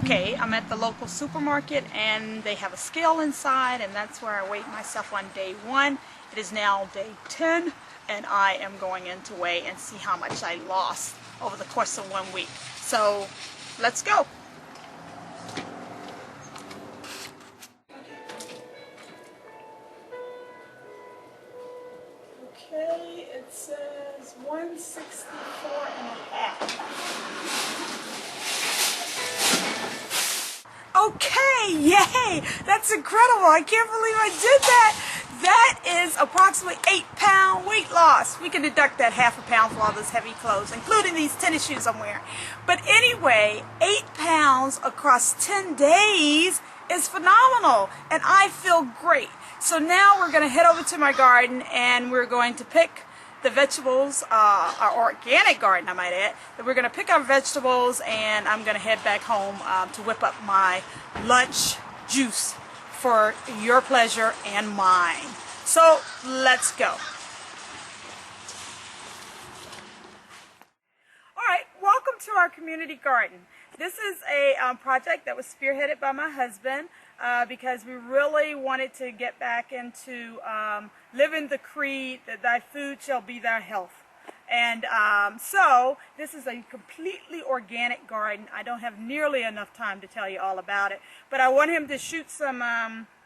Okay, I'm at the local supermarket and they have a scale inside, and that's where I weighed myself on day 1. It is now day 10 and I am going in to weigh and see how much I lost over the course of 1 week. So let's go. Okay, it says 164 and a half. Okay, yay! That's incredible. I can't believe I did that. That is approximately 8-pound weight loss. We can deduct that half a pound for all those heavy clothes, including these tennis shoes I'm wearing. But anyway, 8 pounds across 10 days is phenomenal, and I feel great. So now we're going to head over to my garden, and we're going to pick the vegetables, our organic garden I might add, that we're going to pick our vegetables, and I'm going to head back home to whip up my lunch juice for your pleasure and mine. So let's go. Alright, welcome to our community garden. This is a project that was spearheaded by my husband because we really wanted to get back into living the creed that thy food shall be thy health. And so this is a completely organic garden. I don't have nearly enough time to tell you all about it, but I want him to shoot some,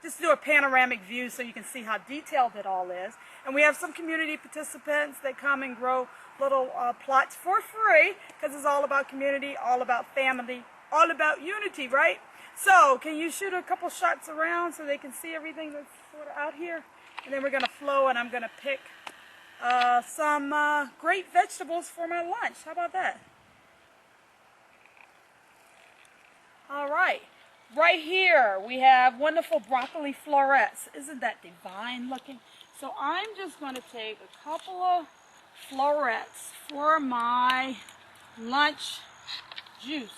just do a panoramic view so you can see how detailed it all is. And we have some community participants that come and grow little plots for free, because it's all about community, all about family, all about unity, right? So can you shoot a couple shots around so they can see everything that's sort of out here? And then we're going to flow, and I'm going to pick some great vegetables for my lunch. How about that? All right. Right here we have wonderful broccoli florets. Isn't that divine looking? So I'm just going to take a couple of florets for my lunch juice.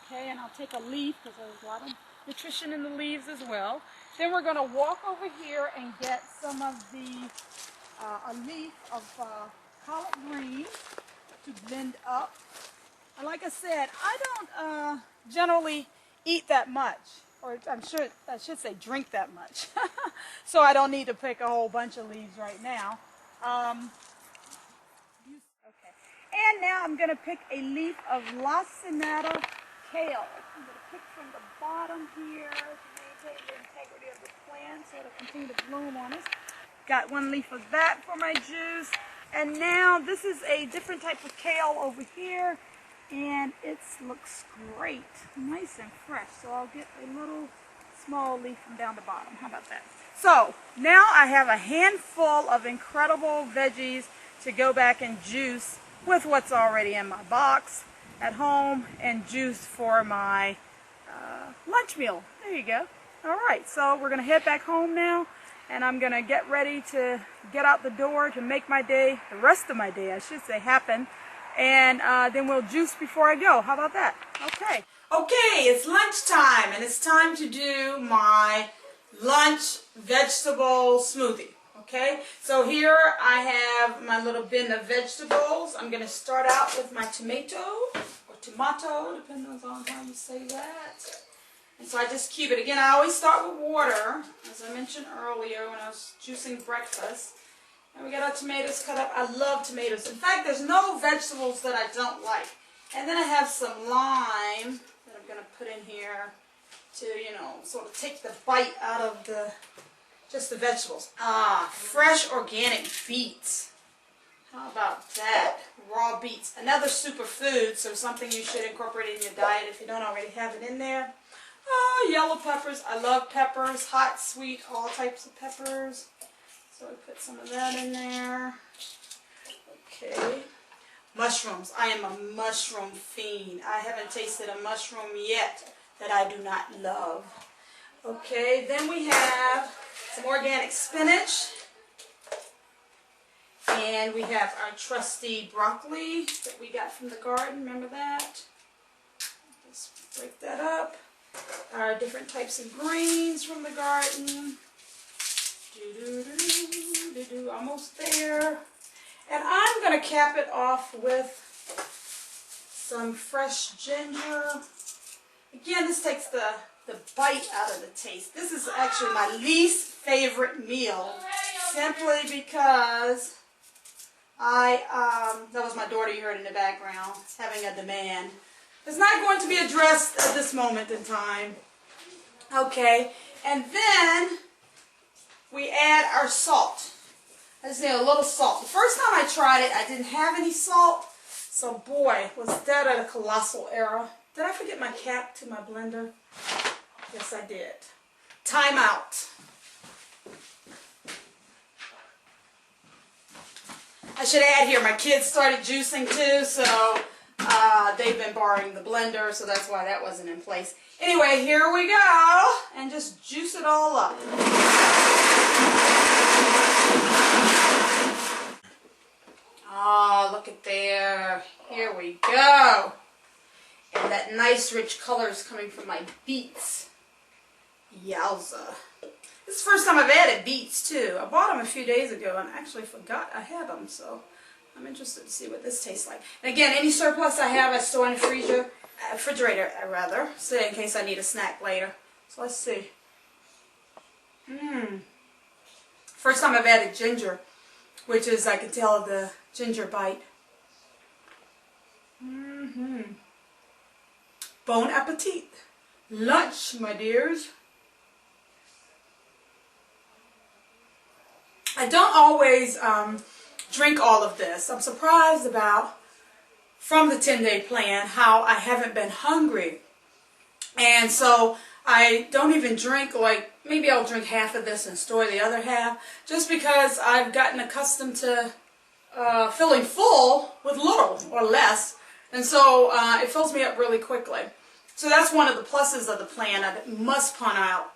Okay, and I'll take a leaf because there's a lot of nutrition in the leaves as well. Then we're going to walk over here and get some of the a leaf of collard greens to blend up. And like I said, I don't generally eat that much, or I should say drink that much. So I don't need to pick a whole bunch of leaves right now. Okay. And now I'm going to pick a leaf of lacinato kale. I'm going to pick from the bottom here to maintain the integrity of the plant so it'll continue to bloom on us. Got one leaf of that for my juice. And now this is a different type of kale over here, and it looks great, nice and fresh. So I'll get a little small leaf from down the bottom. How about that? So now I have a handful of incredible veggies to go back and juice with what's already in my box at home, and juice for my lunch meal. There you go. All right, so we're going to head back home now, and I'm going to get ready to get out the door to make my day, the rest of my day I should say, happen. And then we'll juice before I go. How about that? Okay. Okay, it's lunchtime, and it's time to do my lunch vegetable smoothie. Okay, so here I have my little bin of vegetables. I'm going to start out with my tomato, or tomato, depending on how you say that. And so I just cube it. Again, I always start with water, as I mentioned earlier when I was juicing breakfast. And we got our tomatoes cut up. I love tomatoes. In fact, there's no vegetables that I don't like. And then I have some lime that I'm going to put in here to, you know, sort of take the bite out of just the vegetables. Fresh organic beets. How about that? Raw beets. Another superfood, so something you should incorporate in your diet if you don't already have it in there. Yellow peppers. I love peppers. Hot, sweet, all types of peppers. So we put some of that in there. Okay. Mushrooms. I am a mushroom fiend. I haven't tasted a mushroom yet that I do not love. Okay, then we have some organic spinach. And we have our trusty broccoli that we got from the garden. Remember that? Just break that up. Our different types of greens from the garden. Almost there. And I'm going to cap it off with some fresh ginger. Again, this takes the bite out of the taste. This is actually my least favorite meal, simply because that was my daughter you heard in the background, having a demand. It's not going to be addressed at this moment in time. Okay, and then we add our salt. I just need a little salt. The first time I tried it, I didn't have any salt. So boy, was that a colossal error. Did I forget my cap to my blender? Yes, I did. Time out. I should add here, my kids started juicing too, so they've been borrowing the blender, so that's why that wasn't in place. Anyway, here we go, and just juice it all up. Oh, look at there. Here we go. And that nice rich color is coming from my beets. Yowza. This is the first time I've added beets too. I bought them a few days ago and actually forgot I had them, so I'm interested to see what this tastes like. And again, any surplus I have I store in the refrigerator, so in case I need a snack later. So let's see. First time I've added ginger, which is, I can tell, the ginger bite. Bon appetit. Lunch, my dears. I don't always drink all of this. I'm surprised about, from the 10-day plan, how I haven't been hungry. And so I don't even drink, like, maybe I'll drink half of this and store the other half, just because I've gotten accustomed to filling full with little or less. And so it fills me up really quickly. So that's one of the pluses of the plan. I must point out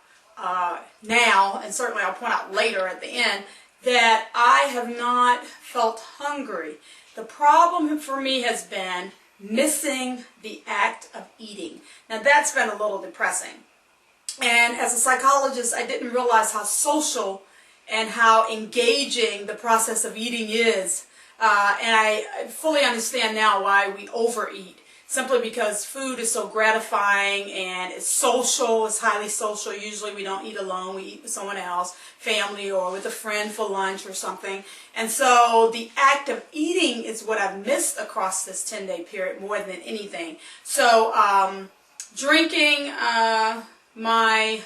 now, and certainly I'll point out later at the end, that I have not felt hungry. The problem for me has been missing the act of eating. Now that's been a little depressing. And as a psychologist, I didn't realize how social and how engaging the process of eating is. And I fully understand now why we overeat. Simply because food is so gratifying and it's social, it's highly social. Usually we don't eat alone, we eat with someone else, family or with a friend for lunch or something. And so the act of eating is what I've missed across this 10-day period more than anything. So drinking my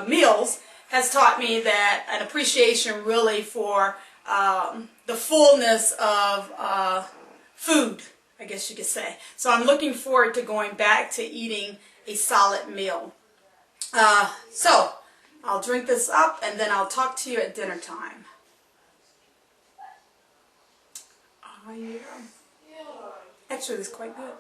meals has taught me that an appreciation really for the fullness of food, I guess you could say. So I'm looking forward to going back to eating a solid meal. So I'll drink this up and then I'll talk to you at dinner time. Oh yeah. Actually, it's quite good.